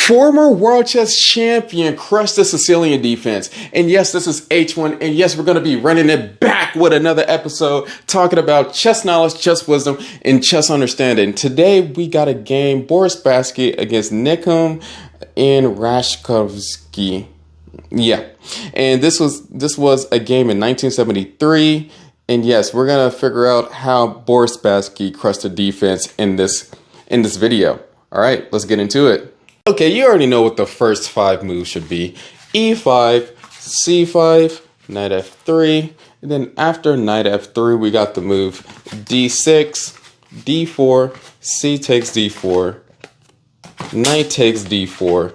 Former world chess champion crushed the Sicilian defense. And yes, this is H1. And yes, we're going to be running it back with another episode talking about chess knowledge, chess wisdom, and chess understanding. Today, we got a game, Boris Spassky against Nikom and Rashkovsky. Yeah. And this was a game in 1973. And yes, we're going to figure out how Boris Spassky crushed the defense in this video. All right, let's get into it. Okay, you already know what the first 5 moves should be. E5, C5, knight F3, and then after knight F3, we got the move D6, D4, C takes D4, knight takes D4,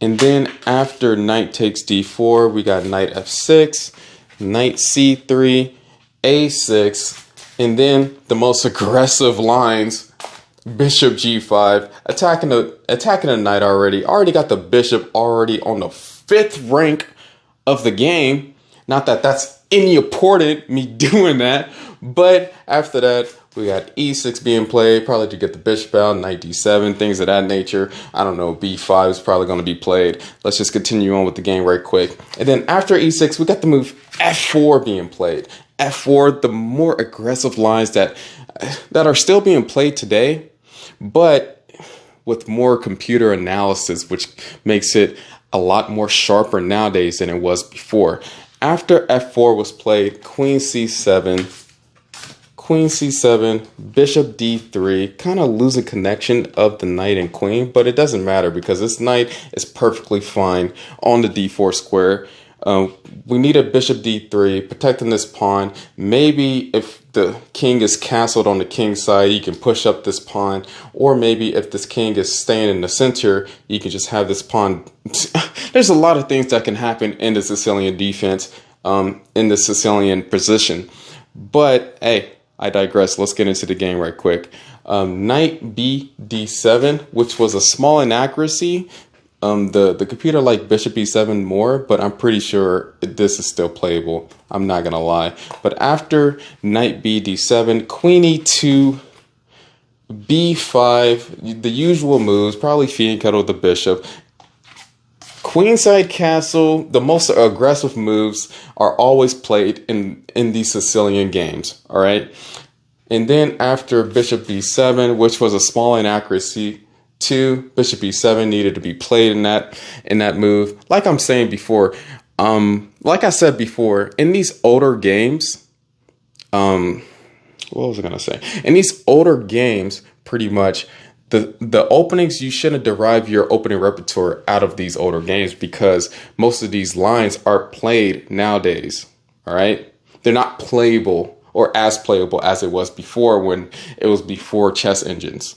and then after knight takes D4, we got knight F6, knight C3, A6, and then the most aggressive lines, Bishop G5, attacking the knight already. Already got the bishop already on the 5th rank of the game. Not that that's any important, me doing that. But after that, we got E6 being played, probably to get the bishop out, knight D7, things of that nature. I don't know, B5 is probably going to be played. Let's just continue on with the game right quick. And then after E6, we got the move F4 being played. F4, the more aggressive lines that are still being played today, but with more computer analysis, which makes it a lot more sharper nowadays than it was before. After F4 was played, Queen C7, Bishop D3, kind of losing connection of the knight and queen, but it doesn't matter because this knight is perfectly fine on the D4 square. We need a Bishop D3, protecting this pawn. Maybe if the king is castled on the king side, you can push up this pawn. Or maybe if this king is staying in the center, you can just have this pawn. There's a lot of things that can happen in the Sicilian defense, in the Sicilian position. But, hey, I digress. Let's get into the game right quick. Knight B D7, which was a small inaccuracy. The computer liked Bishop E7 more, but I'm pretty sure this is still playable. I'm not gonna lie. But after Knight B D7, Queen E2, B5, the usual moves, probably fianchetto the bishop. Queenside castle, the most aggressive moves are always played in these Sicilian games, all right? And then after Bishop B7, which was a small inaccuracy, Bishop E7 needed to be played in that move. Like I'm saying before, like I said before, in these older games, what was I gonna say? In these older games, pretty much the openings, you shouldn't derive your opening repertoire out of these older games because most of these lines are played nowadays. All right, they're not playable or as playable as it was before when it was before chess engines.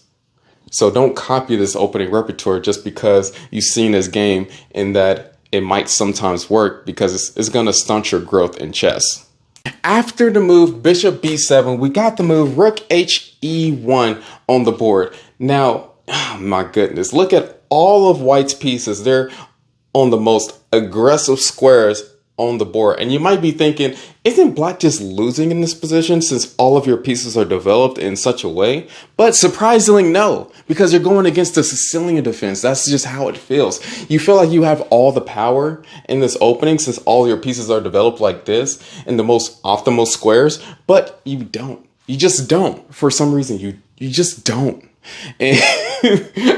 So don't copy this opening repertoire just because you've seen this game and that it might sometimes work because it's going to stunt your growth in chess. After the move Bishop B7, we got the move Rook HE1 on the board. Now, oh my goodness, look at all of White's pieces. They're on the most aggressive squares on the board. And you might be thinking, isn't Black just losing in this position since all of your pieces are developed in such a way? But surprisingly, no, because you're going against the Sicilian defense. That's just how it feels. You feel like you have all the power in this opening since all your pieces are developed like this in the most optimal squares, but you don't. You just don't. For some reason, you just don't. And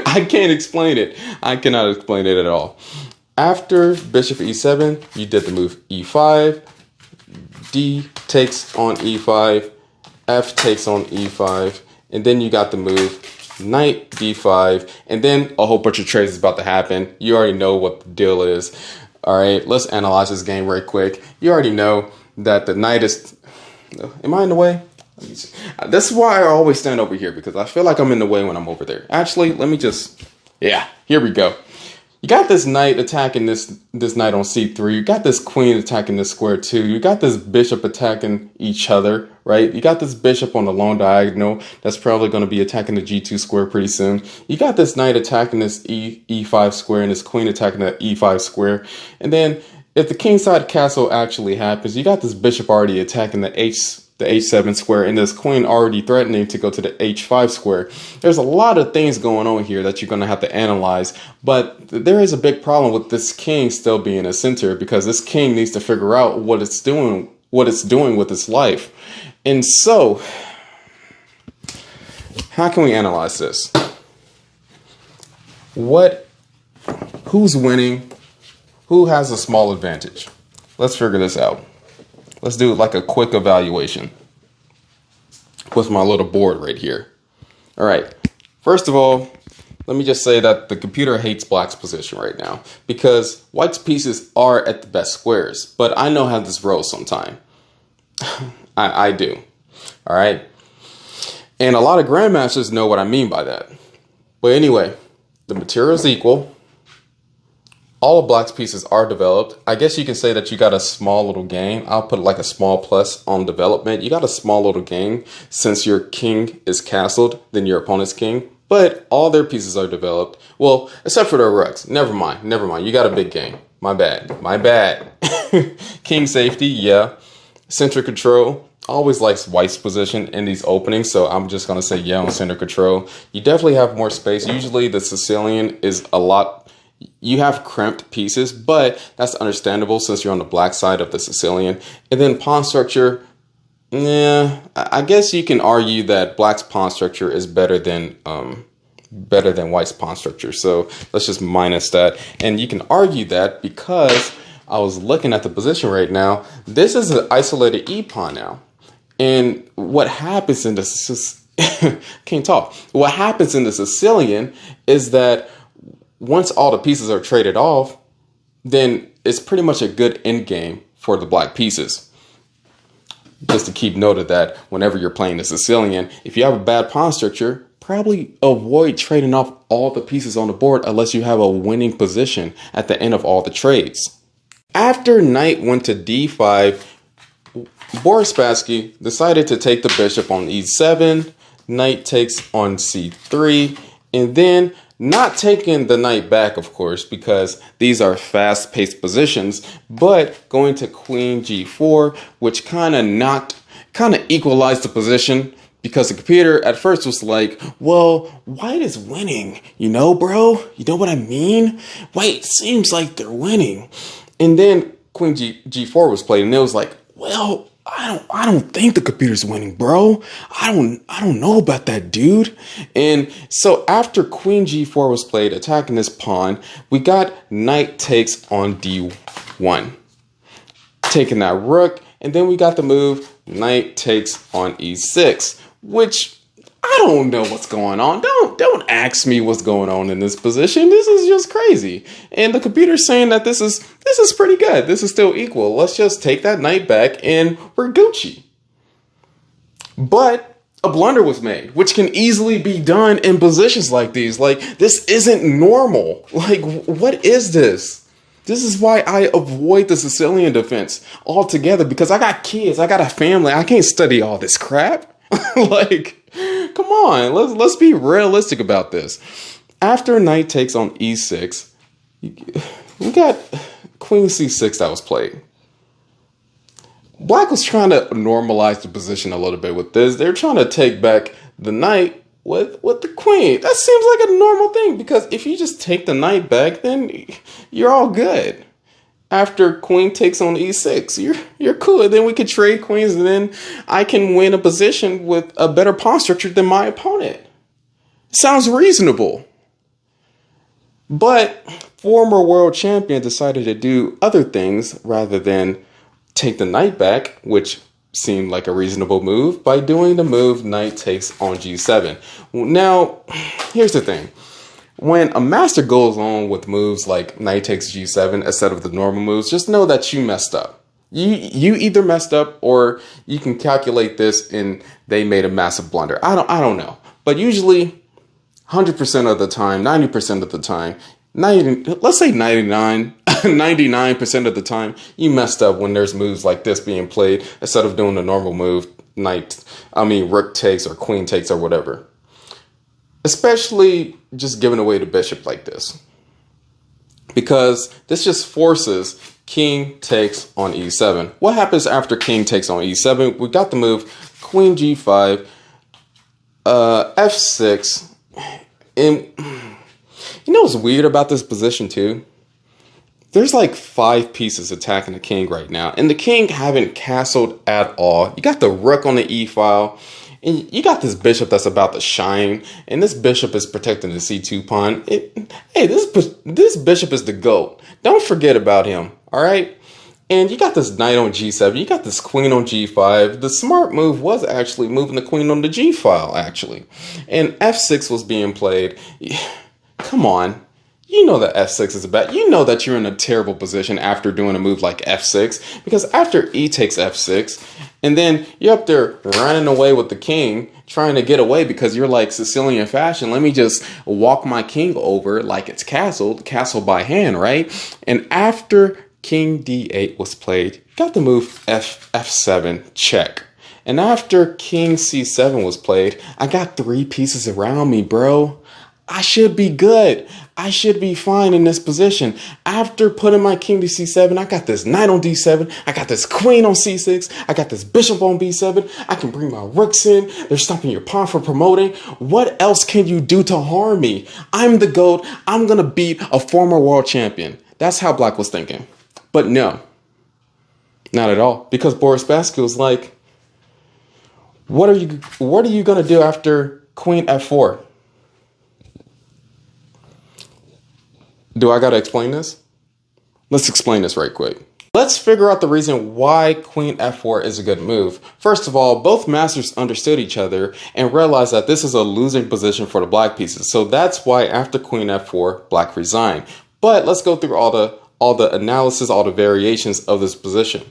I can't explain it. I cannot explain it at all. After Bishop E7, you did the move E5, D takes on E5, F takes on E5, and then you got the move Knight D5, and then a whole bunch of trades is about to happen. You already know what the deal is. All right, let's analyze this game right quick. You already know that the knight is... Am I in the way? Let me see. This is why I always stand over here, because I feel like I'm in the way when I'm over there. Actually, let me just... Yeah, here we go. You got this knight attacking this knight on c3. You got this queen attacking this square too. You got this bishop attacking each other, right? You got this bishop on the long diagonal that's probably going to be attacking the g2 square pretty soon. You got this knight attacking this e5 square and this queen attacking the e5 square. And then if the kingside castle actually happens, you got this bishop already attacking the the h7 square, and this queen already threatening to go to the h5 square. There's a lot of things going on here that you're going to have to analyze, but there is a big problem with this king still being a center, because this king needs to figure out what it's doing with its life. And so, how can we analyze this? Who's winning? Who has a small advantage? Let's figure this out. Let's do like a quick evaluation with my little board right here. All right. First of all, let me just say that the computer hates black's position right now because white's pieces are at the best squares, but I know how this rolls sometime. I do. All right. And a lot of grandmasters know what I mean by that. But anyway, the material is equal. All of black's pieces are developed. I guess you can say that you got a small little gain. I'll put like a small plus on development. You got a small little gain since your king is castled than your opponent's king. But all their pieces are developed. Well, except for their rooks. Never mind. You got a big gain. My bad. King safety, yeah. Center control. Always likes white's position in these openings, so I'm just going to say yeah on center control. You definitely have more space. Usually the Sicilian is a lot... You have crimped pieces, but that's understandable since you're on the black side of the Sicilian. And then pawn structure, yeah, I guess you can argue that black's pawn structure is better than white's pawn structure. So let's just minus that. And you can argue that because I was looking at the position right now. This is an isolated E pawn now. And what happens in the What happens in the Sicilian is that once all the pieces are traded off, then it's pretty much a good end game for the black pieces. Just to keep note of that whenever you're playing the Sicilian, if you have a bad pawn structure, probably avoid trading off all the pieces on the board unless you have a winning position at the end of all the trades. After knight went to d5, Boris Spassky decided to take the bishop on e7, knight takes on c3, and then not taking the knight back, of course, because these are fast-paced positions, but going to queen g4, which kind of equalized the position, because the computer at first was like, well, white is winning, you know, bro? You know what I mean? White seems like they're winning. And then queen g4 was played, and it was like, well, I don't think the computer's winning, bro. I don't know about that, dude. And so after queen g4 was played, attacking this pawn, we got knight takes on d1, taking that rook, and then we got the move knight takes on e6, which I don't know what's going on. Don't ask me what's going on in this position. This is just crazy. And the computer's saying that this is pretty good. This is still equal. Let's just take that knight back and we're Gucci. But a blunder was made, which can easily be done in positions like these. Like, this isn't normal. Like, what is this? This is why I avoid the Sicilian defense altogether, because I got kids, I got a family. I can't study all this crap. Like, come on, let's be realistic about this. After knight takes on e6, we got queen c6 that was played. Black was trying to normalize the position a little bit with this. They're trying to take back the knight with the queen. That seems like a normal thing, because if you just take the knight back, then you're all good. After queen takes on e6, you're cool. Then we could trade queens, and then I can win a position with a better pawn structure than my opponent. Sounds reasonable. But former world champion decided to do other things rather than take the knight back, which seemed like a reasonable move, by doing the move knight takes on g7. Now, here's the thing. When a master goes on with moves like knight takes g7 instead of the normal moves, just know that you messed up. You either messed up, or you can calculate this and they made a massive blunder. I don't know. But usually 100% of the time, 90% of the time, let's say 99% of the time, you messed up when there's moves like this being played instead of doing the normal move, rook takes or queen takes or whatever. Especially just giving away the bishop like this. Because this just forces king takes on e7. What happens after king takes on e7? We got the move queen g5, f6, and you know what's weird about this position too? There's like 5 pieces attacking the king right now, and the king haven't castled at all. You got the rook on the e-file, and you got this bishop that's about to shine, and this bishop is protecting the c2 pawn. Hey, this bishop is the GOAT. Don't forget about him, all right? And you got this knight on g7. You got this queen on g5. The smart move was actually moving the queen on the g-file, actually. And f6 was being played. Come on. You know that f6 is bad. You know that you're in a terrible position after doing a move like f6, because after e takes f6, and then you're up there running away with the king, trying to get away because you're like Sicilian fashion. Let me just walk my king over like it's castle by hand, right? And after king d8 was played, got the move f7 check. And after king c7 was played, I got 3 pieces around me, bro. I should be good. I should be fine in this position. After putting my king to c7, I got this knight on d7. I got this queen on c6. I got this bishop on b7. I can bring my rooks in. They're stopping your pawn from promoting. What else can you do to harm me? I'm the GOAT. I'm going to beat a former world champion. That's how Black was thinking. But no, not at all. Because Boris Spassky was like, what are you going to do after queen f4? Do I got to explain this? Let's explain this right quick. Let's figure out the reason why queen f4 is a good move. First of all, both masters understood each other and realized that this is a losing position for the black pieces. So that's why after queen f4, black resigned. But let's go through all the analysis, all the variations of this position.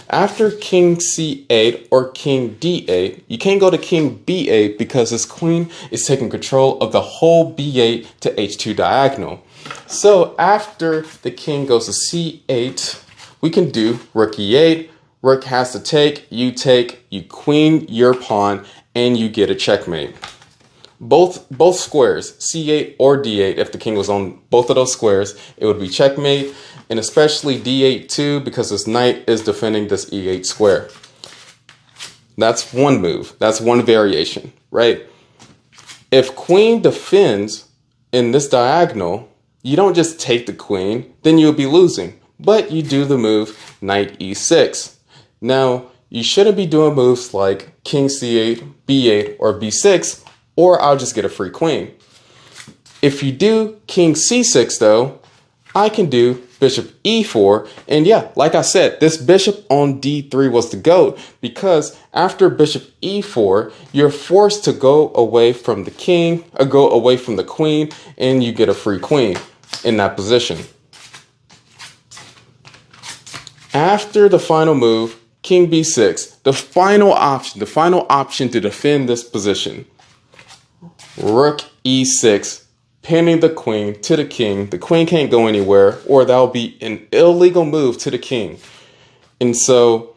After king c8 or king d8, you can't go to king b8 because this queen is taking control of the whole b8 to h2 diagonal. So after the king goes to c8, we can do rook e8. Rook has to take, you queen your pawn, and you get a checkmate. Both squares, c8 or d8, if the king was on both of those squares, it would be checkmate, and especially d8 too, because this knight is defending this e8 square. That's one move. That's one variation, right? If queen defends in this diagonal, you don't just take the queen, then you'll be losing. But you do the move knight e6. Now, you shouldn't be doing moves like king c8, b8, or b6, or I'll just get a free queen. If you do king c6 though, I can do bishop e4, and yeah, like I said, this bishop on d3 was the GOAT, because after bishop e4, you're forced to go away from the king, or go away from the queen, and you get a free queen in that position. After the final move, king b6, the final option to defend this position, rook e6, pinning the queen to the king. The queen can't go anywhere, or that'll be an illegal move to the king. And so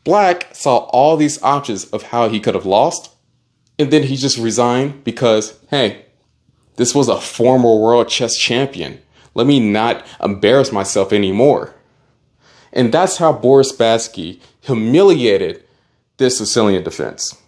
Black saw all these options of how he could have lost, and then he just resigned because, hey, this was a former world chess champion. Let me not embarrass myself anymore. And that's how Boris Spassky humiliated this Sicilian defense.